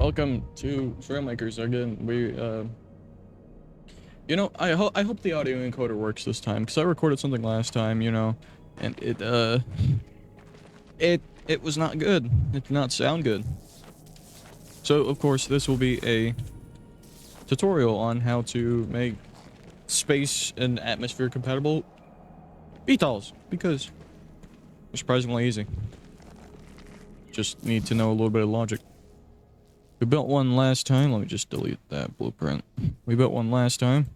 Welcome to Trailmakers again. I hope the audio encoder works this time because I recorded something last time, and it was not good. It did not sound good. So of course this will be a tutorial on how to make space and atmosphere compatible VTOLs because they're surprisingly easy. Just need to know a little bit of logic. We built one last time. Let me just delete that blueprint. We built one last time.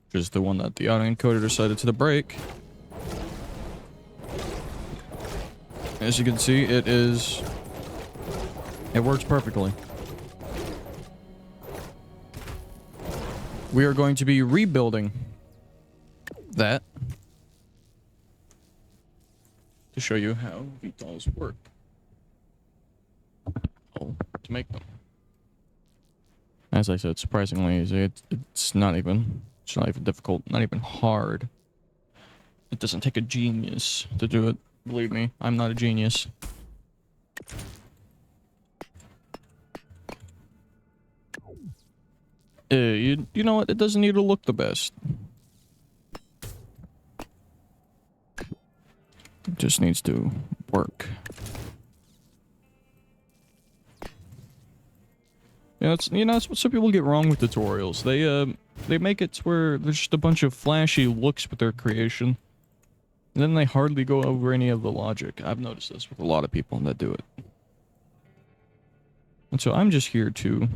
Which is the one that the autoencoder decided to break. As you can see, it works perfectly. We are going to be rebuilding that to show you how VTOLs work. To make them. As I said, surprisingly easy. It's not even difficult, not even hard. It doesn't take a genius to do it. Believe me, I'm not a genius. You know what? It doesn't need to look the best. It just needs to work. That's what some people get wrong with tutorials. They make it to where there's just a bunch of flashy looks with their creation. And then they hardly go over any of the logic. I've noticed this with a lot of people that do it. And so I'm just here to,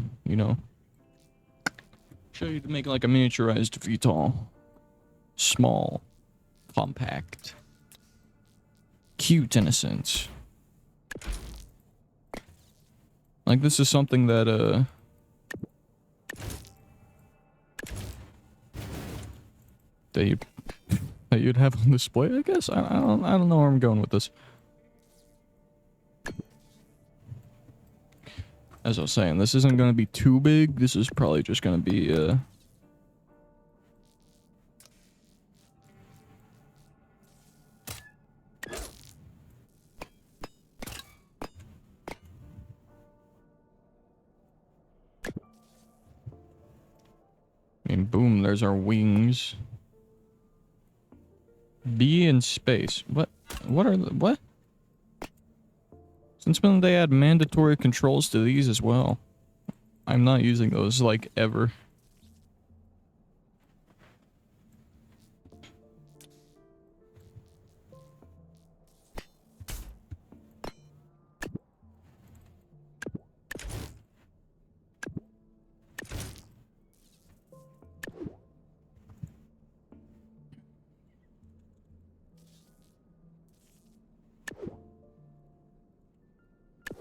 show you to make like a miniaturized VTOL. Small. Compact. Cute in a sense. Like this is something that that you'd have on display, I guess. I don't know where I'm going with this. As I was saying, this isn't going to be too big. This is probably just going to be boom, there's our wings. Be in space. What are the, what? Since when did they add mandatory controls to these as well? I'm not using those, like, ever.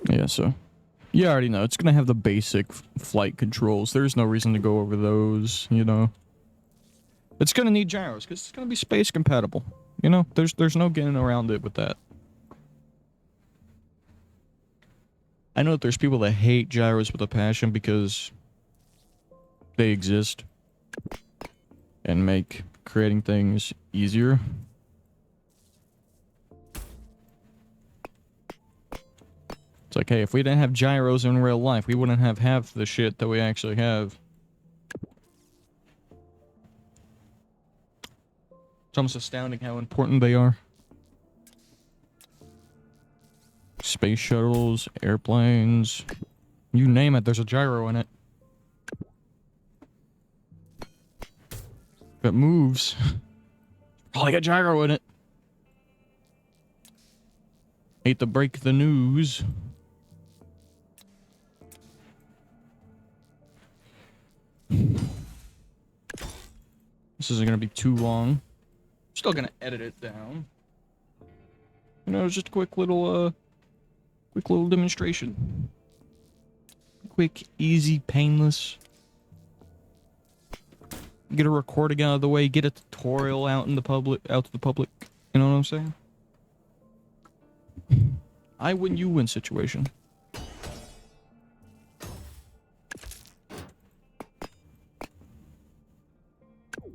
Yeah, so you already know it's gonna have the basic flight controls. There's no reason to go over those, It's gonna need gyros because it's gonna be space compatible. There's no getting around it with that. I know that there's people that hate gyros with a passion because they exist and make creating things easier. It's like, hey, if we didn't have gyros in real life, we wouldn't have half the shit that we actually have. It's almost astounding how important they are. Space shuttles, airplanes, you name it, there's a gyro in it. If it moves, probably got gyro in it. Hate to break the news. This isn't gonna be too long. Still gonna edit it down. It's just a quick little demonstration. Quick, easy, painless. Get a recording out of the way, get a tutorial out to the public. You know what I'm saying? I win, you win situation.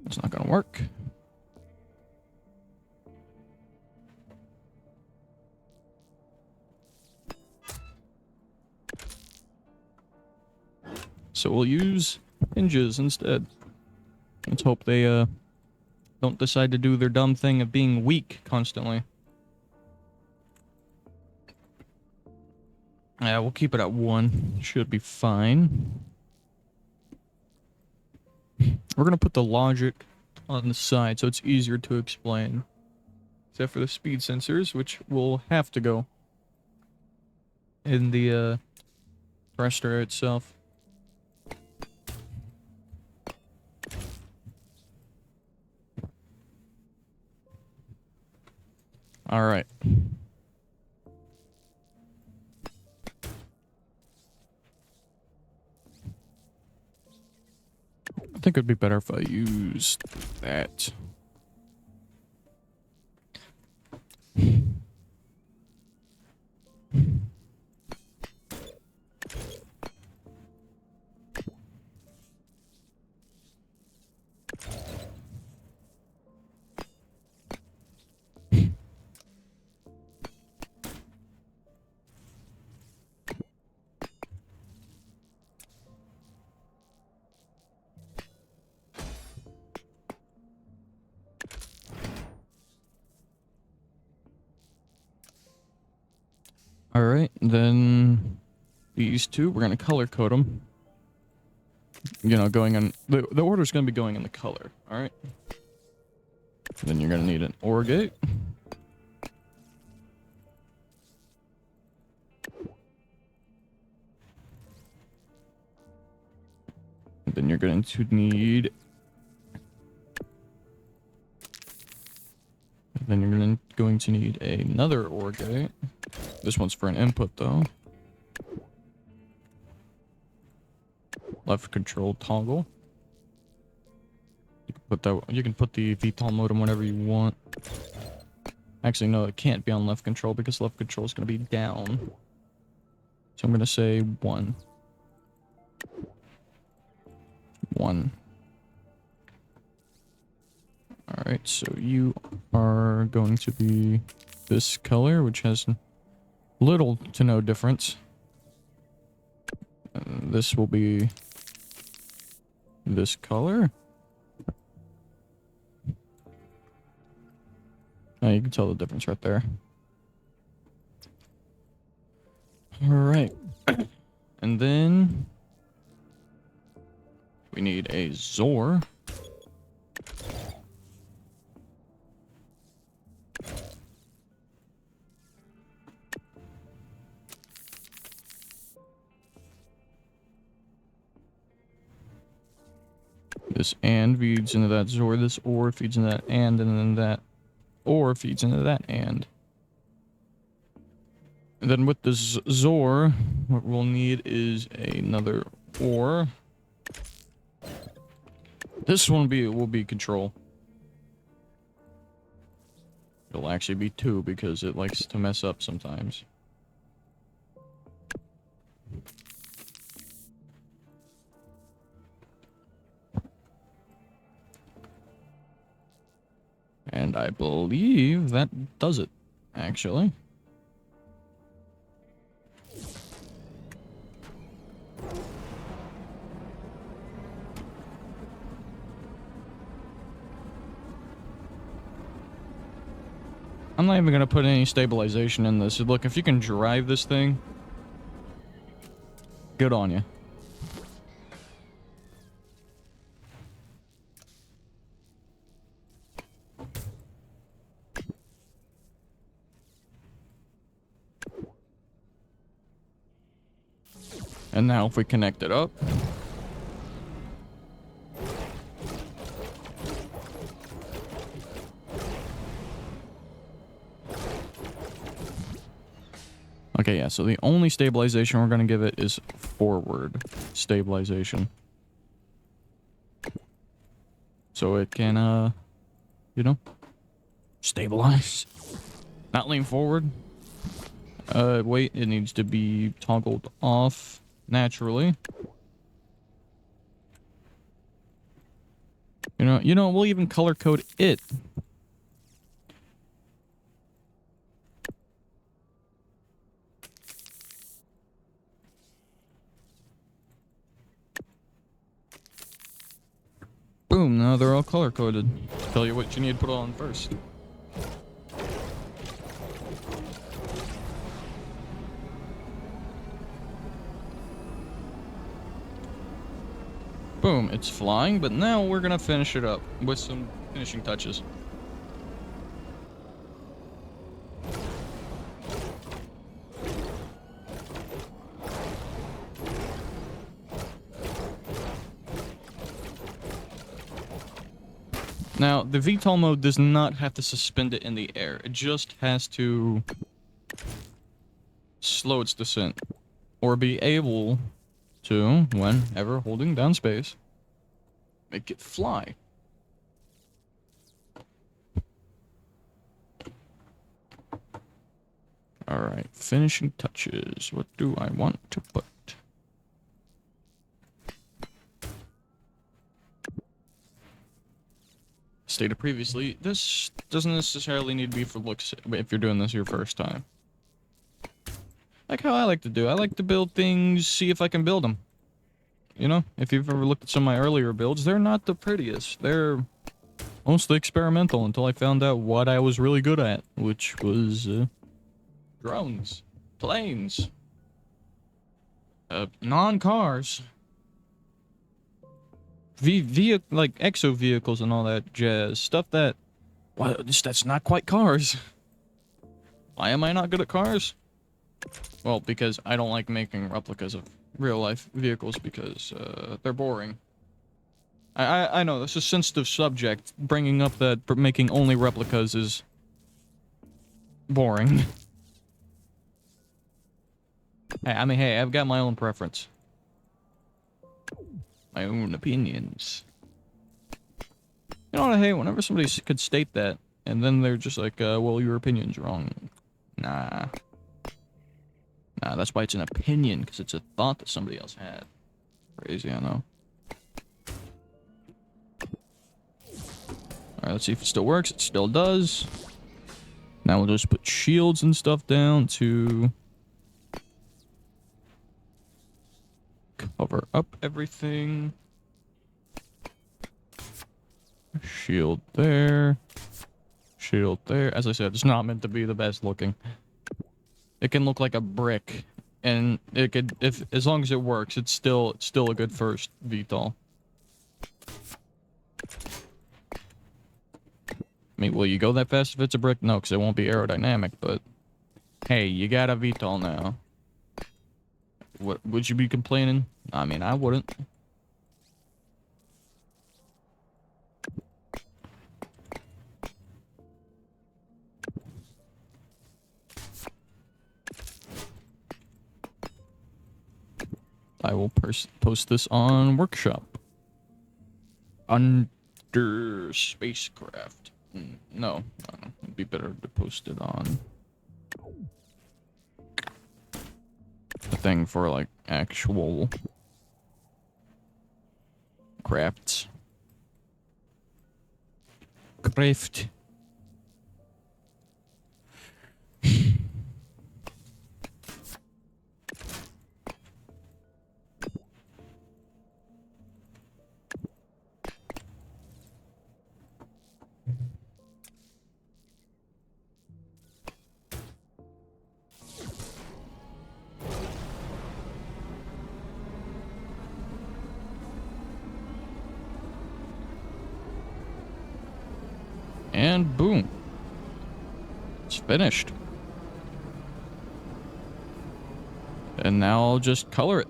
It's not gonna work. So we'll use hinges instead. Let's hope they don't decide to do their dumb thing of being weak constantly. Yeah, we'll keep it at 1. Should be fine. We're gonna put the logic on the side so it's easier to explain. Except for the speed sensors, which will have to go in the thruster itself. Alright. I think it'd be better if I used that. Alright, then these two, we're going to color code them. You know, going in... The order's going to be going in the color, alright? Then you're going to need an OR gate. Then you're going to need... Then you're going to need another OR gate. This one's for an input, though. Left control toggle. You can put that. You can put the VTOL modem whenever you want. Actually, no, it can't be on left control because left control is going to be down. So I'm going to say 1. 1. Alright, so you are going to be this color, which has little to no difference. This will be this color. Oh, you can tell the difference right there. Alright. And then we need a Zor. This AND feeds into that Zor, this OR feeds into that AND, and then that OR feeds into that AND. And then with this Zor, what we'll need is another OR. This one will be control. It'll actually be 2 because it likes to mess up sometimes. And I believe that does it, actually. I'm not even going to put any stabilization in this. Look, if you can drive this thing, good on you. And now if we connect it up. Okay, yeah, so the only stabilization we're going to give it is forward stabilization. So it can, you know, stabilize. Not lean forward. Wait, it needs to be toggled off naturally. You know, we'll even color code it. they're all color coded. Tell you what you need to put on first. Boom, it's flying, but now we're gonna finish it up with some finishing touches. Now, the VTOL mode does not have to suspend it in the air. It just has to slow its descent. Or be able to, whenever holding down space, make it fly. Alright, finishing touches. What do I want to put? Stated previously, this doesn't necessarily need to be for looks if you're doing this your first time. Like how I like to do. I like to build things, see if I can build them. You know, if you've ever looked at some of my earlier builds, they're not the prettiest. They're mostly experimental until I found out what I was really good at, which was drones, planes, non-cars. Like exo vehicles and all that jazz stuff that, well, that's not quite cars. Why am I not good at cars? Well, because I don't like making replicas of real life vehicles because they're boring. I know this is a sensitive subject. Bringing up that making only replicas is boring. Hey, I've got my own preference. My own opinions. You know what I hate? Whenever somebody could state that, and then they're just like, well, your opinion's wrong. Nah. Nah, that's why it's an opinion, because it's a thought that somebody else had. Crazy, I know. Alright, let's see if it still works. It still does. Now we'll just put shields and stuff down to cover up everything. Shield there. Shield there. As I said, it's not meant to be the best looking. It can look like a brick, and it could, as long as it works, it's still a good first VTOL. I mean, will you go that fast if it's a brick? No, because it won't be aerodynamic, but hey, you got a VTOL now. What, would you be complaining? I mean, I wouldn't. I will post this on Workshop. Under spacecraft. No, it'd be better to post it on the thing for like actual crafts. Craft. And boom. It's finished. And now I'll just color it.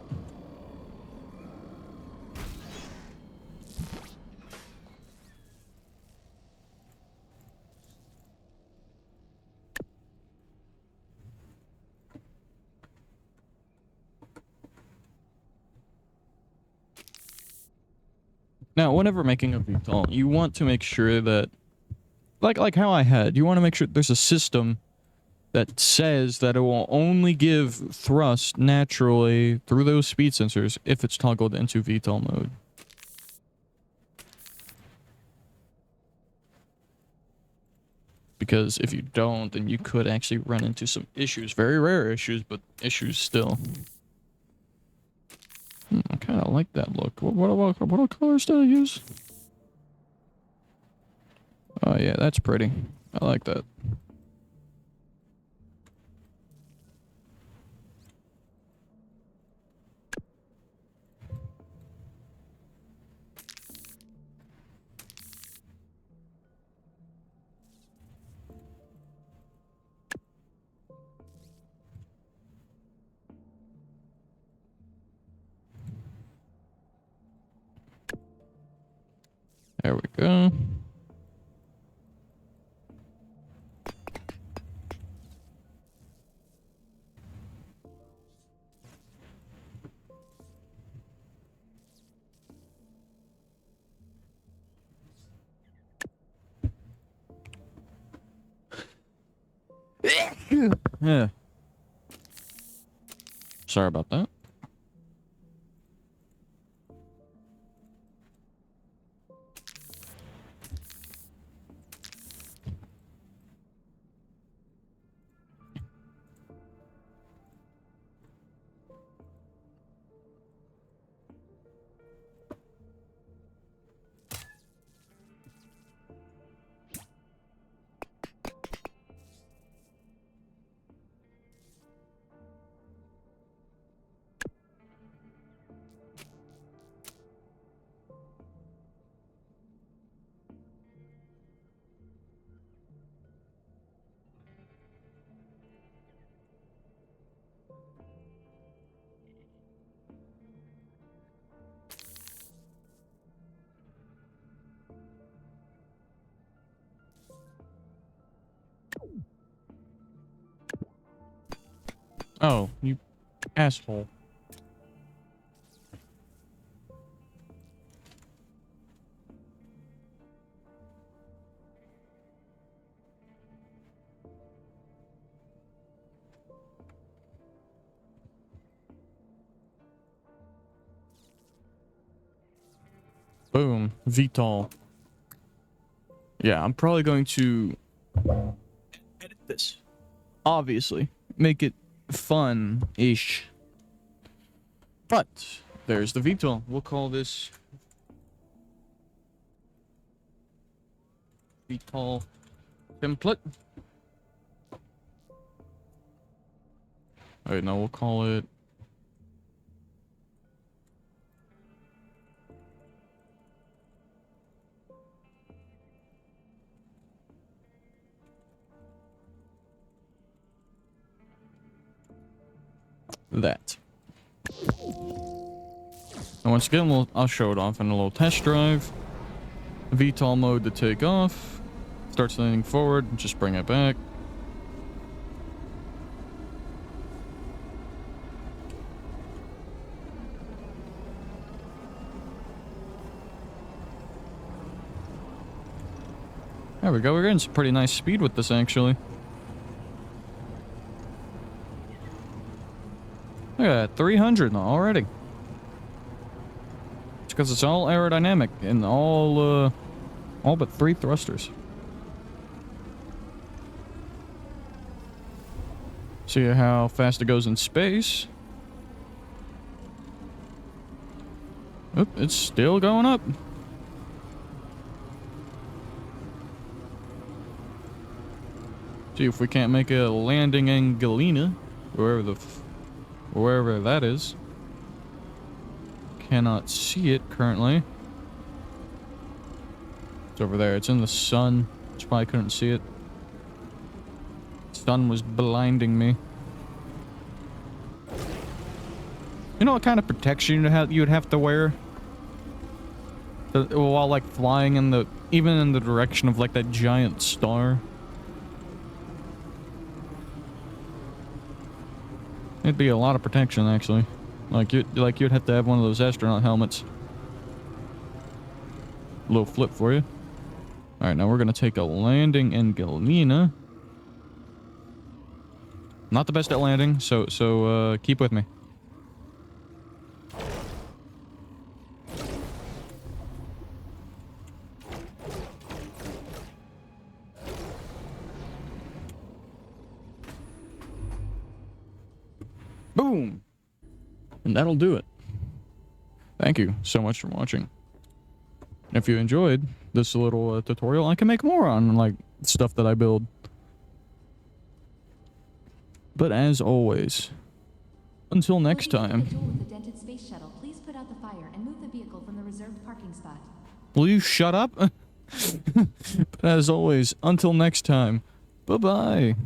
Now, whenever making a VTOL, you want to make sure that like how I had, you want to make sure there's a system that says that it will only give thrust naturally through those speed sensors if it's toggled into VTOL mode. Because if you don't, then you could actually run into some issues. Very rare issues, but issues still. I kind of like that look. What colors did I use? Oh yeah, that's pretty. I like that. There we go. Yeah. Sorry about that. Oh, you asshole. Boom. VTOL. Yeah, I'm probably going to edit this. Obviously. Make it fun-ish. But there's the VTOL. We'll call this VTOL template. Alright, now we'll call it that. And once again, I'll show it off in a little test drive. VTOL mode to take off. Starts leaning forward, just bring it back. There we go, we're getting some pretty nice speed with this actually. Look at that, 300 already. It's because it's all aerodynamic and all but 3 thrusters. See how fast it goes in space. Oop, it's still going up. See if we can't make a landing in Galena, wherever that is. Cannot see it currently. It's over there. It's in the sun. That's why I couldn't see it. Sun was blinding me. You know what kind of protection you'd have to wear? While like flying even in the direction of like that giant star. It'd be a lot of protection actually. You'd have to have one of those astronaut helmets. A little flip for you. Alright, now we're gonna take a landing in Galena. Not the best at landing, so keep with me. Boom! And that'll do it. Thank you so much for watching. If you enjoyed, this little tutorial. I can make more on like stuff that I build. But as always, until next time. With the dented space shuttle, please put out the fire and move the vehicle from the reserved parking spot. Will you shut up? But as always, until next time, bye-bye.